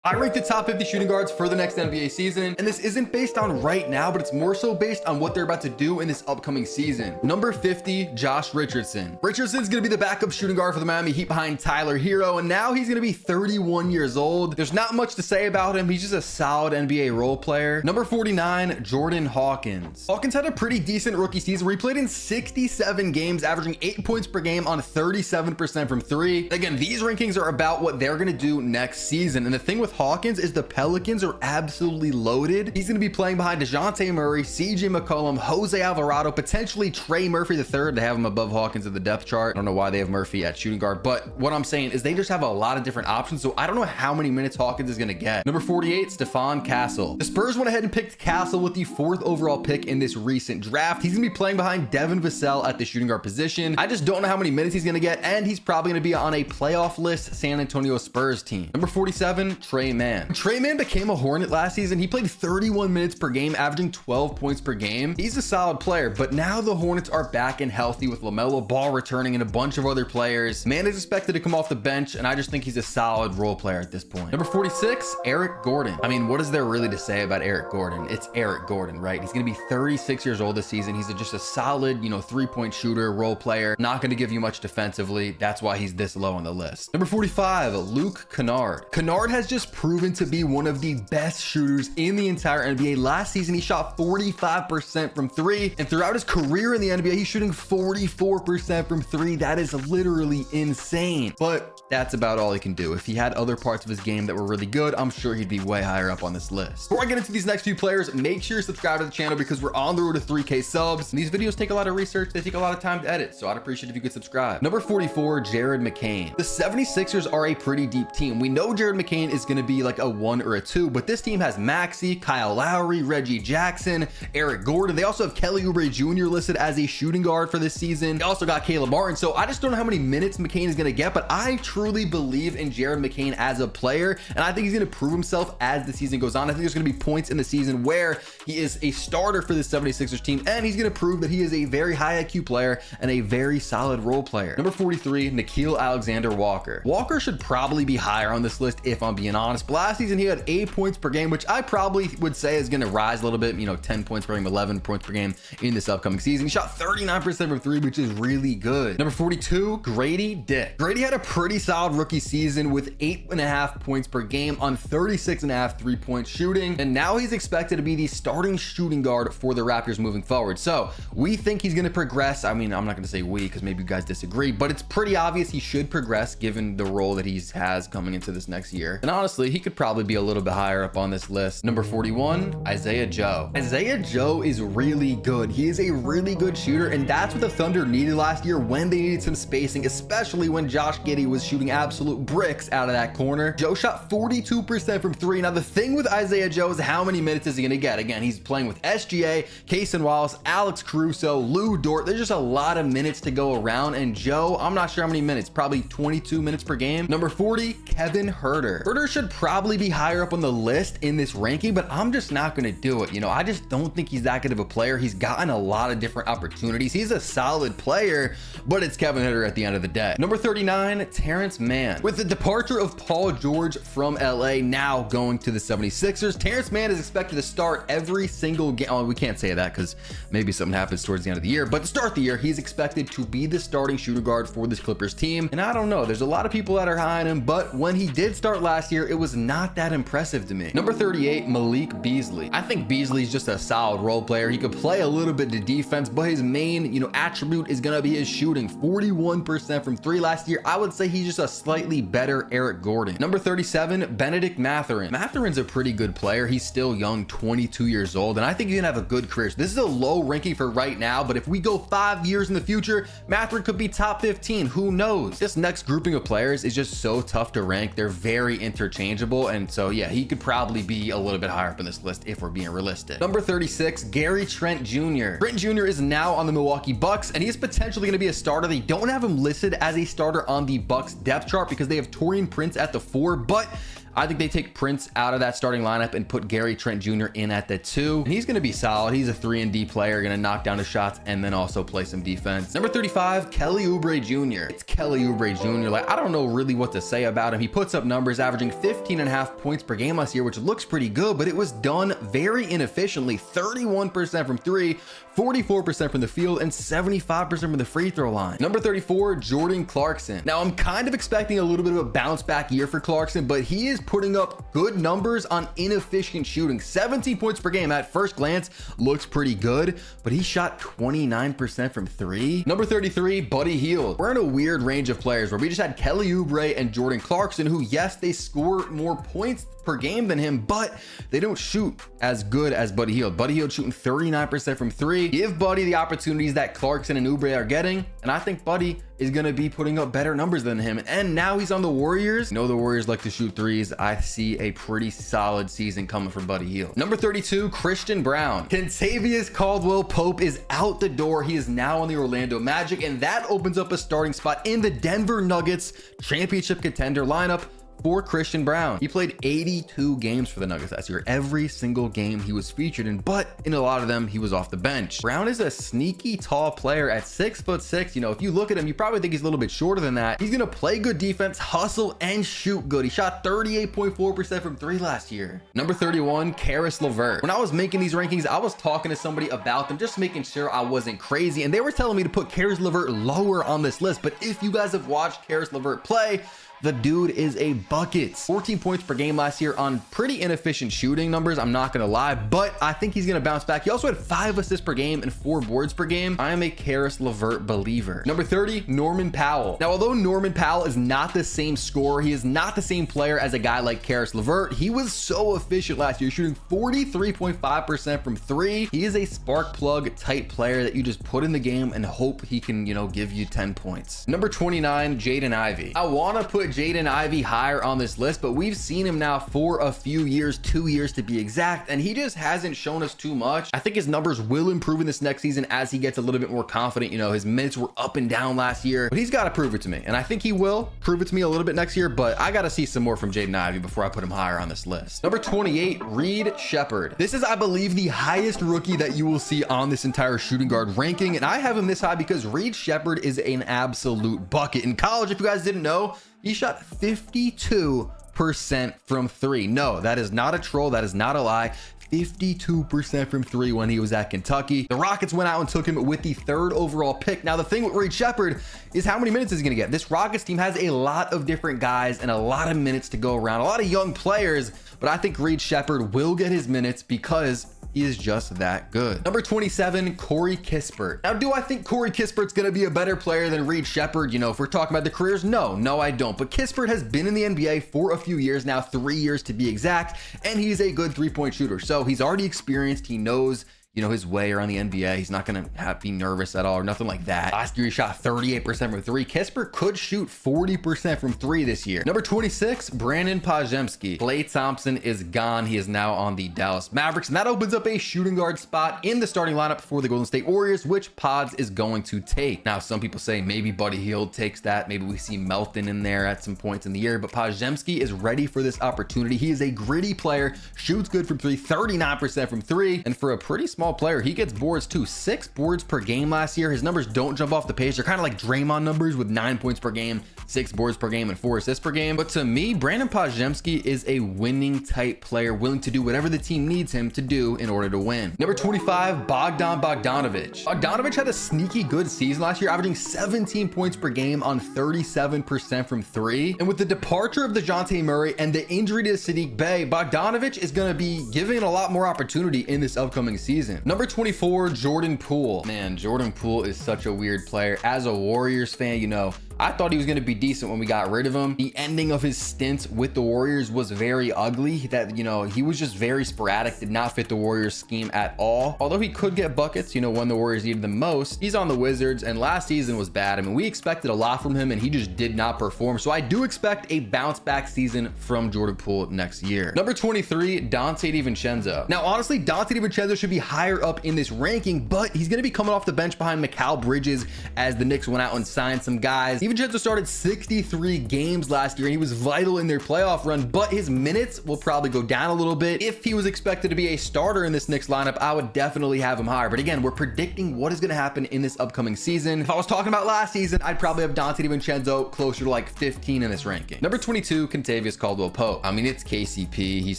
I ranked the top 50 shooting guards for the next NBA season, and this isn't based on right now, but it's more so based on what they're about to do in this upcoming season. Number 50, Josh Richardson. Richardson's gonna be the backup shooting guard for the Miami Heat behind Tyler Hero, and now he's gonna be 31 years old. There's not much to say about him. He's just a solid NBA role player. Number 49, Jordan Hawkins. Hawkins had a pretty decent rookie season where he played in 67 games, averaging 8 points per game on 37% from three. Again, these rankings are about what they're gonna do next season, and the thing with Hawkins is the Pelicans are absolutely loaded. He's going to be playing behind DeJounte Murray, CJ McCollum, Jose Alvarado, potentially Trey Murphy III. They have him above Hawkins in the depth chart. I don't know why they have Murphy at shooting guard, but what I'm saying is they just have a lot of different options. So I don't know how many minutes Hawkins is going to get. Number 48, Stephon Castle. The Spurs went ahead and picked Castle with the 4th overall pick in this recent draft. He's going to be playing behind Devin Vassell at the shooting guard position. I just don't know how many minutes he's going to get, and he's probably going to be on a playoff list San Antonio Spurs team. Number 47, Trey Mann. Trey Mann became a Hornet last season. He played 31 minutes per game, averaging 12 points per game. He's a solid player, but now the Hornets are back and healthy with LaMelo Ball returning and a bunch of other players. Mann is expected to come off the bench, and I just think he's a solid role player at this point. Number 46, Eric Gordon. I mean, what is there really to say about Eric Gordon? It's Eric Gordon, right? He's going to be 36 years old this season. He's just a solid, three-point shooter, role player. Not going to give you much defensively. That's why he's this low on the list. Number 45, Luke Kennard. Kennard has just proven to be one of the best shooters in the entire NBA. Last season, he shot 45% from three, and throughout his career in the NBA, he's shooting 44% from three. That is literally insane, but that's about all he can do. If he had other parts of his game that were really good, I'm sure he'd be way higher up on this list. Before I get into these next few players, make sure you subscribe to the channel because we're on the road to 3K subs. And these videos take a lot of research. They take a lot of time to edit, so I'd appreciate if you could subscribe. Number 44, Jared McCain. The 76ers are a pretty deep team. We know Jared McCain is going to be like a 1 or a 2, but this team has Maxey, Kyle Lowry, Reggie Jackson, Eric Gordon. They also have Kelly Oubre Jr. listed as a shooting guard for this season. They also got Caleb Martin. So I just don't know how many minutes McCain is going to get, but I truly believe in Jared McCain as a player, and I think he's going to prove himself as the season goes on. I think there's going to be points in the season where he is a starter for the 76ers team, and he's going to prove that he is a very high IQ player and a very solid role player. Number 43, Nickeil Alexander-Walker. Walker should probably be higher on this list if I'm being honest. But last season, he had 8 points per game, which I probably would say is going to rise a little bit, 10 points per game, 11 points per game in this upcoming season. He shot 39% from three, which is really good. Number 42, Grady Dick. Grady had a pretty solid rookie season with 8.5 points per game on 36.5 3-point shooting, and now he's expected to be the starting shooting guard for the Raptors moving forward. So we think he's going to progress. I mean, I'm not going to say we because maybe you guys disagree, but it's pretty obvious he should progress given the role that he has coming into this next year. And honestly, he could probably be a little bit higher up on this list. Number 41, Isaiah Joe. Isaiah Joe is really good. He is a really good shooter, and that's what the Thunder needed last year when they needed some spacing, especially when Josh Giddey was shooting absolute bricks out of that corner. Joe shot 42% from three. Now, the thing with Isaiah Joe is how many minutes is he going to get? Again, he's playing with SGA, Kaysen Wallace, Alex Caruso, Lou Dort. There's just a lot of minutes to go around, and Joe, I'm not sure how many minutes, probably 22 minutes per game. Number 40, Kevin Huerter. Huerter should probably be higher up on the list in this ranking, but I'm just not going to do it. I just don't think he's that good of a player. He's gotten a lot of different opportunities. He's a solid player, but it's Kevin Huerter at the end of the day. Number 39, Terrence Mann. With the departure of Paul George from LA now going to the 76ers, Terrence Mann is expected to start every single game. Oh, we can't say that because maybe something happens towards the end of the year, but to start the year, he's expected to be the starting shooting guard for this Clippers team. And I don't know, there's a lot of people that are high on him, but when he did start last year, it was not that impressive to me. Number 38, Malik Beasley. I think Beasley's just a solid role player. He could play a little bit to defense, but his main, attribute is going to be his shooting. 41% from three last year. I would say he's just a slightly better Eric Gordon. Number 37, Benedict Mathurin. Mathurin's a pretty good player. He's still young, 22 years old, and I think he's going to have a good career. So this is a low ranking for right now, but if we go 5 years in the future, Mathurin could be top 15. Who knows? This next grouping of players is just so tough to rank. They're very interchangeable, and so yeah, he could probably be a little bit higher up on this list if we're being realistic. Number 36, Gary Trent Jr. Trent Jr. is now on the Milwaukee Bucks, and he's potentially going to be a starter. They don't have him listed as a starter on the Bucks depth chart because they have Taurean Prince at the 4, but I think they take Prince out of that starting lineup and put Gary Trent Jr. in at the 2. And he's going to be solid. He's a 3-and-D player, going to knock down his shots and then also play some defense. Number 35, Kelly Oubre Jr. It's Kelly Oubre Jr. Like, I don't know really what to say about him. He puts up numbers averaging 15.5 points per game last year, which looks pretty good, but it was done very inefficiently. 31% from 3, 44% from the field, and 75% from the free throw line. Number 34, Jordan Clarkson. Now, I'm kind of expecting a little bit of a bounce back year for Clarkson, but he is putting up good numbers on inefficient shooting. 17 points per game at first glance looks pretty good, but he shot 29% from 3. Number 33, Buddy Hield. We're in a weird range of players where we just had Kelly Oubre and Jordan Clarkson, who, yes, they score more points per game than him, but they don't shoot as good as Buddy Hield. Buddy Hield shooting 39% from 3. Give Buddy the opportunities that Clarkson and Oubre are getting, and I think Buddy is going to be putting up better numbers than him. And now he's on the Warriors. You know the Warriors like to shoot threes. I see a pretty solid season coming from Buddy Hield. Number 32, Christian Braun. Kentavious Caldwell-Pope is out the door. He is now on the Orlando Magic, and that opens up a starting spot in the Denver Nuggets championship contender lineup for Christian Braun. He played 82 games for the Nuggets last year. Every single game he was featured in, but in a lot of them, he was off the bench. Braun is a sneaky tall player at 6'6". You know, if you look at him, you probably think he's a little bit shorter than that. He's gonna play good defense, hustle, and shoot good. He shot 38.4% from 3 last year. Number 31, Caris LeVert. When I was making these rankings, I was talking to somebody about them, just making sure I wasn't crazy, and they were telling me to put Caris LeVert lower on this list. But if you guys have watched Caris LeVert play, the dude is a bucket. 14 points per game last year on pretty inefficient shooting numbers, I'm not gonna lie, but I think he's gonna bounce back. He also had 5 assists per game and 4 boards per game. I am a Caris LeVert believer. Number 30, Norman Powell. Now, although Norman Powell is not the same scorer, he is not the same player as a guy like Caris LeVert. He was so efficient last year, shooting 43.5% from 3. He is a spark plug type player that you just put in the game and hope he can, you know, give you 10 points. Number 29, Jaden Ivey. I wanna put Jaden Ivey higher on this list, but we've seen him now for a few years, 2 years to be exact, and he just hasn't shown us too much. I think his numbers will improve in this next season as he gets a little bit more confident. You know, his minutes were up and down last year, but he's got to prove it to me, and I think he will prove it to me a little bit next year, but I got to see some more from Jaden Ivey before I put him higher on this list. Number 28, Reed Shepherd. This is, I believe, the highest rookie that you will see on this entire shooting guard ranking, and I have him this high because Reed Shepherd is an absolute bucket. In college, if you guys didn't know, he shot 52% from 3. No, that is not a troll. That is not a lie. 52% from 3 when he was at Kentucky. The Rockets went out and took him with the 3rd overall pick. Now, the thing with Reed Shepherd is how many minutes is he going to get? This Rockets team has a lot of different guys and a lot of minutes to go around, a lot of young players, but I think Reed Shepherd will get his minutes because he is just that good. Number 27, Corey Kispert. Now, do I think Corey Kispert's gonna be a better player than Reed Shepherd? You know, if we're talking about the careers, no, I don't. But Kispert has been in the NBA for a few years now, 3 years to be exact, and he's a good 3-point shooter. So he's already experienced, he knows, you know, his way around the NBA. He's not going to be nervous at all or nothing like that. Last year, he shot 38% from 3. Kispert could shoot 40% from 3 this year. Number 26, Brandon Podziemski. Klay Thompson is gone. He is now on the Dallas Mavericks, and that opens up a shooting guard spot in the starting lineup for the Golden State Warriors, which Pods is going to take. Now, some people say maybe Buddy Hield takes that. Maybe we see Melton in there at some points in the year, but Podziemski is ready for this opportunity. He is a gritty player, shoots good from 3, 39% from 3, and for a pretty small player, he gets boards too. 6 boards per game last year. His numbers don't jump off the page. They're kind of like Draymond numbers with 9 points per game, 6 boards per game, and 4 assists per game. But to me, Brandon Podziemski is a winning type player, willing to do whatever the team needs him to do in order to win. Number 25, Bogdan Bogdanovic. Bogdanovic had a sneaky good season last year, averaging 17 points per game on 37% from 3. And with the departure of DeJounte Murray and the injury to Saddiq Bey, Bogdanovic is going to be given a lot more opportunity in this upcoming season. Number 24, Jordan Poole. Man, Jordan Poole is such a weird player. As a Warriors fan, you know, I thought he was going to be decent when we got rid of him. The ending of his stint with the Warriors was very ugly. That, you know, he was just very sporadic, did not fit the Warriors scheme at all. Although he could get buckets, you know, when the Warriors needed them most. He's on the Wizards, and last season was bad. I mean, we expected a lot from him, and he just did not perform. So I do expect a bounce back season from Jordan Poole next year. Number 23, Donte DiVincenzo. Now, honestly, Donte DiVincenzo should be higher up in this ranking, but he's going to be coming off the bench behind Mikal Bridges as the Knicks went out and signed some guys. DiVincenzo started 63 games last year and he was vital in their playoff run, but his minutes will probably go down a little bit. If he was expected to be a starter in this Knicks lineup, I would definitely have him higher. But again, we're predicting what is going to happen in this upcoming season. If I was talking about last season, I'd probably have Donte DiVincenzo closer to like 15 in this ranking. Number 22, Kentavious Caldwell-Pope. I mean, it's KCP. He's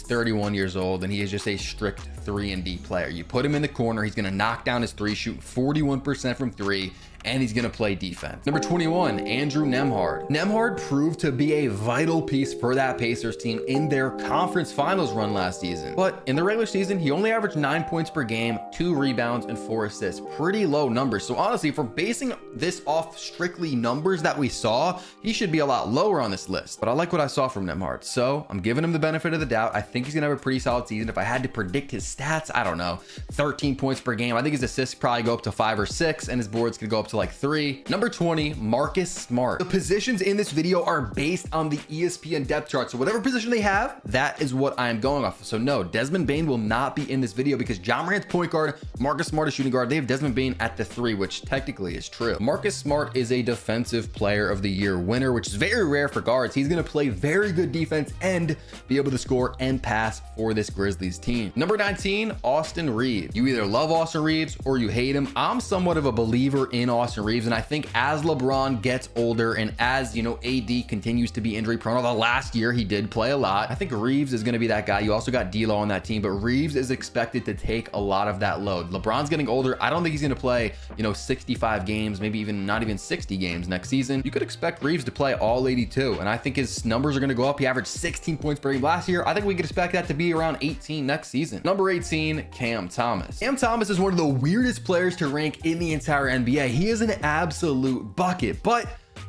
31 years old and he is just a strict 3-and-D player. You put him in the corner, he's going to knock down his three, shooting 41% from three, and he's going to play defense. Number 21, Andrew Nembhard. Nembhard proved to be a vital piece for that Pacers team in their conference finals run last season. But in the regular season, he only averaged 9 points per game, 2 rebounds, and 4 assists. Pretty low numbers. So honestly, if we're basing this off strictly numbers that we saw, he should be a lot lower on this list. But I like what I saw from Nembhard, so I'm giving him the benefit of the doubt. I think he's going to have a pretty solid season. If I had to predict his stats, I don't know, 13 points per game. I think his assists probably go up to 5 or 6, and his boards could go up to like 3. Number 20, Marcus Smart. The positions in this video are based on the ESPN depth chart. So whatever position they have, that is what I am going off of. So no, Desmond Bane will not be in this video because Ja Morant's point guard, Marcus Smart is shooting guard. They have Desmond Bane at the 3, which technically is true. Marcus Smart is a defensive player of the year winner, which is very rare for guards. He's going to play very good defense and be able to score and pass for this Grizzlies team. Number 19, Austin Reeves. You either love Austin Reeves or you hate him. I'm somewhat of a believer in Austin Reeves, and I think as LeBron gets older and as, you know, AD continues to be injury prone, although last year he did play a lot, I think Reeves is going to be that guy. You also got D'Lo on that team, but Reeves is expected to take a lot of that load. LeBron's getting older. I don't think he's going to play, you know, 65 games, maybe even not even 60 games next season. You could expect Reeves to play all 82, and I think his numbers are going to go up. He averaged 16 points per game last year. I think we could expect that to be around 18 next season. Number 18, Cam Thomas. Cam Thomas is one of the weirdest players to rank in the entire NBA. He is an absolute bucket, but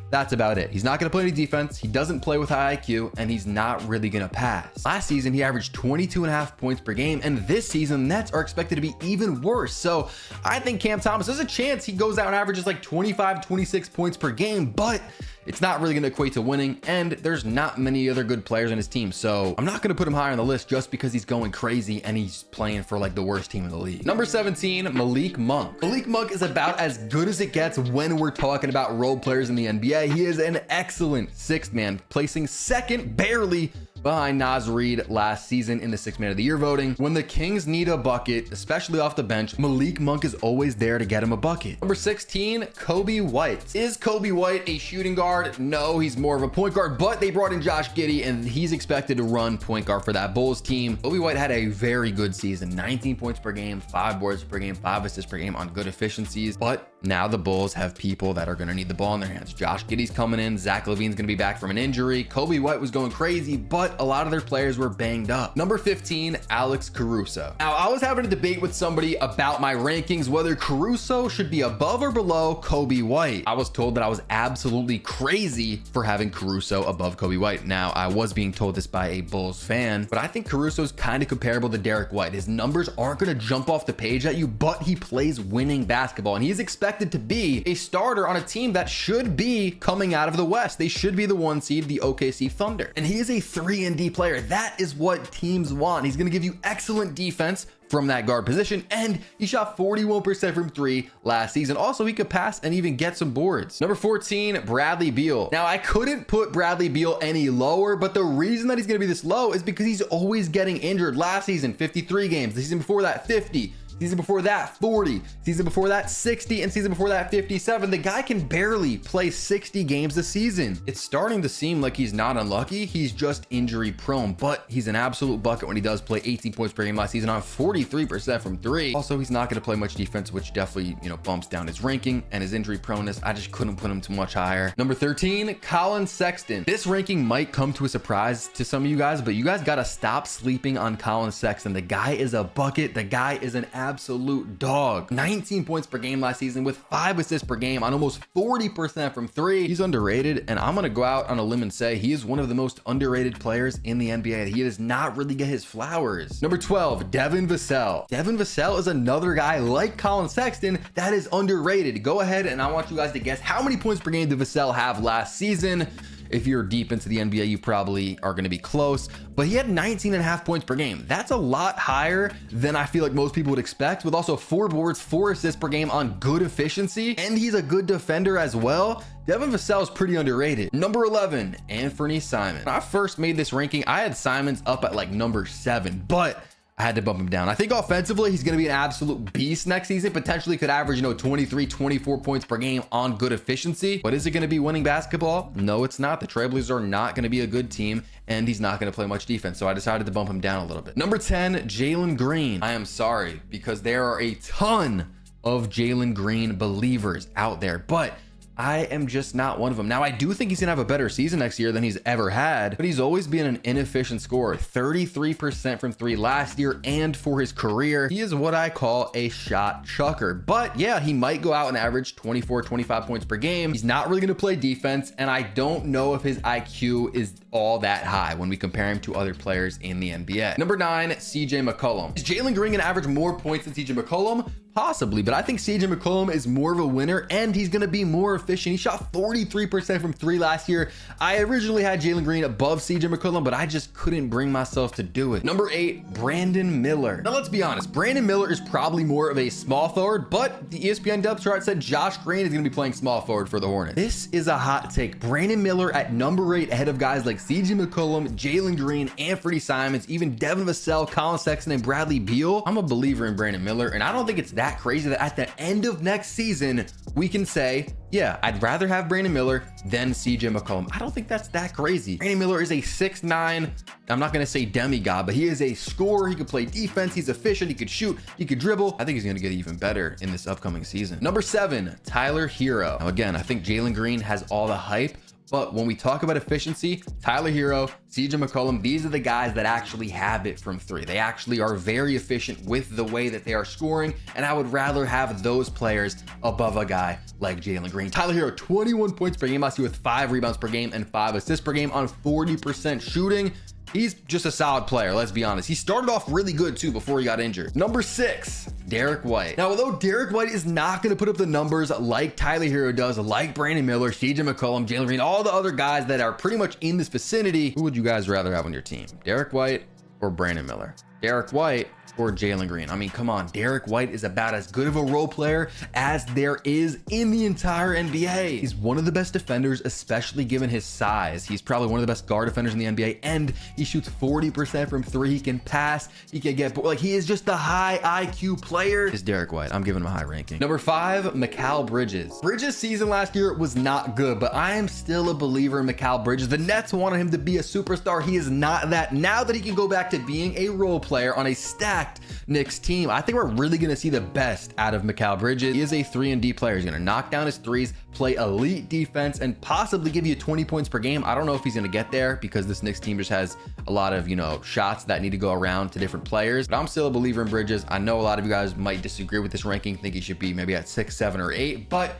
that's about it. He's not going to play any defense. He doesn't play with high IQ, and he's not really going to pass. Last season, he averaged 22.5 points per game, and this season, the Nets are expected to be even worse. So I think Cam Thomas, there's a chance he goes out and averages like 25, 26 points per game, but it's not really going to equate to winning, and there's not many other good players on his team. So I'm not going to put him higher on the list just because he's going crazy and he's playing for like the worst team in the league. Number 17, Malik Monk. Malik Monk is about as good as it gets when we're talking about role players in the NBA. He is an excellent sixth man, placing second barely behind Naz Reid last season in the Sixth Man of the Year voting. When the Kings need a bucket, especially off the bench, Malik Monk is always there to get him a bucket. Number 16, Coby White. Is Coby White a shooting guard? No, he's more of a point guard, but they brought in Josh Giddey and he's expected to run point guard for that Bulls team. Coby White had a very good season, 19 points per game, 5 boards per game, 5 assists per game on good efficiencies, but now the Bulls have people that are going to need the ball in their hands. Josh Giddey's coming in. Zach LaVine's going to be back from an injury. Coby White was going crazy, but a lot of their players were banged up. Number 15, Alex Caruso. Now, I was having a debate with somebody about my rankings, whether Caruso should be above or below Coby White. I was told that I was absolutely crazy for having Caruso above Coby White. Now, I was being told this by a Bulls fan, but I think Caruso's kind of comparable to Derek White. His numbers aren't going to jump off the page at you, but he plays winning basketball, and he is expected to be a starter on a team that should be coming out of the West. They should be the 1 seed, the OKC Thunder. And he is a 3-and-D player. That is what teams want. He's going to give you excellent defense from that guard position, and he shot 41% from 3 last season. Also, he could pass and even get some boards. Number 14, Bradley Beal. Now, I couldn't put Bradley Beal any lower, but the reason that he's going to be this low is because he's always getting injured. Last season, 53 games. The season before that, 50. Season before that, 40. Season before that, 60. And season before that, 57. The guy can barely play 60 games a season. It's starting to seem like he's not unlucky. He's just injury prone, but he's an absolute bucket when he does play 18 points per game last season on 43% from 3. Also, he's not going to play much defense, which definitely, bumps down his ranking and his injury proneness. I just couldn't put him too much higher. Number 13, Colin Sexton. This ranking might come to a surprise to some of you guys, but you guys got to stop sleeping on Colin Sexton. The guy is a bucket. The guy is an absolute dog. 19 points per game last season with 5 assists per game on almost 40% from 3. He's underrated, and I'm going to go out on a limb and say he is one of the most underrated players in the NBA. He does not really get his flowers. Number 12, Devin Vassell. Devin Vassell is another guy like Colin Sexton that is underrated. Go ahead, and I want you guys to guess how many points per game did Vassell have last season. If you're deep into the NBA, you probably are going to be close, but he had 19.5 points per game. That's a lot higher than I feel like most people would expect, with also 4 boards, 4 assists per game on good efficiency, and he's a good defender as well. Devin Vassell is pretty underrated. Number 11, Anthony Simons. When I first made this ranking, I had Simons up at like number 7, but I had to bump him down. I think offensively, he's going to be an absolute beast next season. Potentially could average, 23, 24 points per game on good efficiency. But is it going to be winning basketball? No, it's not. The Trailblazers are not going to be a good team, and he's not going to play much defense. So I decided to bump him down a little bit. Number 10, Jalen Green. I am sorry, because there are a ton of Jalen Green believers out there, but I am just not one of them. Now, I do think he's gonna have a better season next year than he's ever had, but he's always been an inefficient scorer. 33% from 3 last year, and for his career, he is what I call a shot chucker. But yeah, he might go out and average 24, 25 points per game. He's not really gonna play defense, and I don't know if his IQ is all that high when we compare him to other players in the NBA. Number 9, CJ McCollum. Is Jalen Green gonna average more points than CJ McCollum? Possibly, but I think CJ McCollum is more of a winner, and he's going to be more efficient. He shot 43% from 3 last year. I originally had Jalen Green above CJ McCollum, but I just couldn't bring myself to do it. Number 8, Brandon Miller. Now, let's be honest. Brandon Miller is probably more of a small forward, but the ESPN depth chart said Josh Green is going to be playing small forward for the Hornets. This is a hot take. Brandon Miller at number 8 ahead of guys like CJ McCollum, Jalen Green, Anthony Simons, even Devin Vassell, Colin Sexton, and Bradley Beal. I'm a believer in Brandon Miller, and I don't think it's that crazy that at the end of next season we can say, yeah, I'd rather have Brandon Miller than CJ McCollum. I don't think that's that crazy. Brandon Miller is a 6'9", I'm not going to say demigod, but he is a scorer. He could play defense. He's efficient. He could shoot. He could dribble. I think he's going to get even better in this upcoming season. Number 7, Tyler Hero. Now, again, I think Jalen Green has all the hype, but when we talk about efficiency, Tyler Hero, CJ McCollum, these are the guys that actually have it from 3. They actually are very efficient with the way that they are scoring, and I would rather have those players above a guy like Jalen Green. Tyler Hero, 21 points per game last year with 5 rebounds per game and 5 assists per game on 40% shooting. He's just a solid player, let's be honest. He started off really good too before he got injured. Number 6, Derek White. Now, although Derek White is not going to put up the numbers like Tyler Hero does, like Brandon Miller, CJ McCollum, Jalen Green, all the other guys that are pretty much in this vicinity, who would you guys rather have on your team? Derek White or Brandon Miller? Derek White or Jalen Green? I mean, come on. Derek White is about as good of a role player as there is in the entire NBA. He's one of the best defenders, especially given his size. He's probably one of the best guard defenders in the NBA, and he shoots 40% from 3. He can pass. He can get, like, he is just a high IQ player. Is Derek White. I'm giving him a high ranking. Number 5, Mikal Bridges. Bridges' season last year was not good, but I am still a believer in Mikal Bridges. The Nets wanted him to be a superstar. He is not that. Now that he can go back to being a role player on a stacked Knicks team, I think we're really going to see the best out of Mikal Bridges. He is a 3-and-D player. He's going to knock down his threes, play elite defense, and possibly give you 20 points per game. I don't know if he's going to get there because this Knicks team just has a lot of, shots that need to go around to different players. But I'm still a believer in Bridges. I know a lot of you guys might disagree with this ranking, think he should be maybe at 6, 7, or 8, but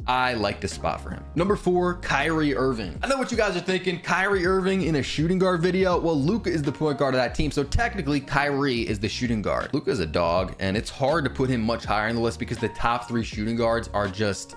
I like this spot for him. Number 4, Kyrie Irving. I know what you guys are thinking. Kyrie Irving in a shooting guard video. Well, Luka is the point guard of that team, so technically Kyrie is the shooting guard. Luka is a dog, and it's hard to put him much higher on the list because the top 3 shooting guards are just,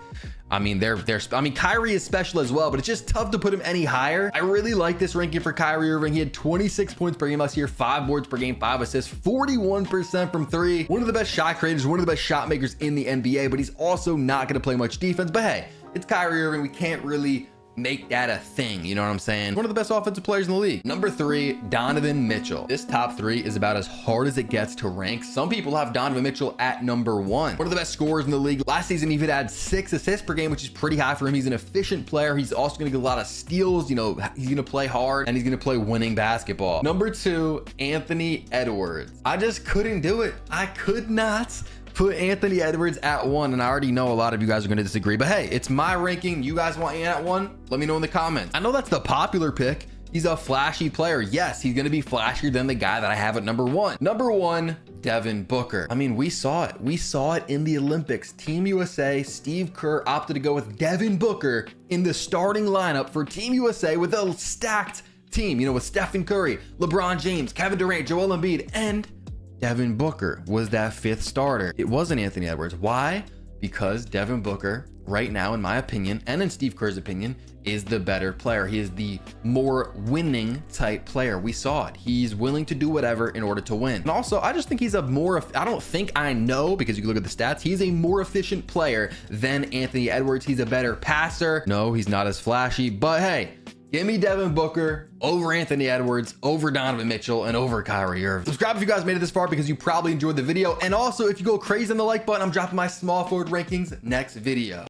I mean, Kyrie is special as well, but it's just tough to put him any higher. I really like this ranking for Kyrie Irving. He had 26 points per game last year, 5 boards per game, 5 assists, 41% from 3. One of the best shot creators, one of the best shot makers in the NBA, but he's also not going to play much defense. But hey, it's Kyrie Irving. We can't really make that a thing, you know what I'm saying? One of the best offensive players in the league. Number 3, Donovan Mitchell. This top 3 is about as hard as it gets to rank. Some people have Donovan Mitchell at number 1. One of the best scorers in the league. Last season, he even had 6 assists per game, which is pretty high for him. He's an efficient player. He's also going to get a lot of steals. He's going to play hard, and he's going to play winning basketball. Number 2, Anthony Edwards. I just couldn't do it. I could not put Anthony Edwards at 1, and I already know a lot of you guys are going to disagree, but hey, it's my ranking. You guys want Ant at 1? Let me know in the comments. I know that's the popular pick. He's a flashy player. Yes, he's going to be flashier than the guy that I have at number 1. Number 1, Devin Booker. I mean, we saw it. We saw it in the Olympics. Team USA, Steve Kerr opted to go with Devin Booker in the starting lineup for Team USA with a stacked team, with Stephen Curry, LeBron James, Kevin Durant, Joel Embiid, and Devin Booker was that 5th starter. It wasn't Anthony Edwards. Why? Because Devin Booker, right now, in my opinion, and in Steve Kerr's opinion, is the better player. He is the more winning type player. We saw it. He's willing to do whatever in order to win. And also, I just think he's a more, I don't think, I know, because you can look at the stats, he's a more efficient player than Anthony Edwards. He's a better passer. No, he's not as flashy, but hey, give me Devin Booker over Anthony Edwards, over Donovan Mitchell, and over Kyrie Irving. Subscribe if you guys made it this far because you probably enjoyed the video. And also, if you go crazy on the like button, I'm dropping my small forward rankings next video.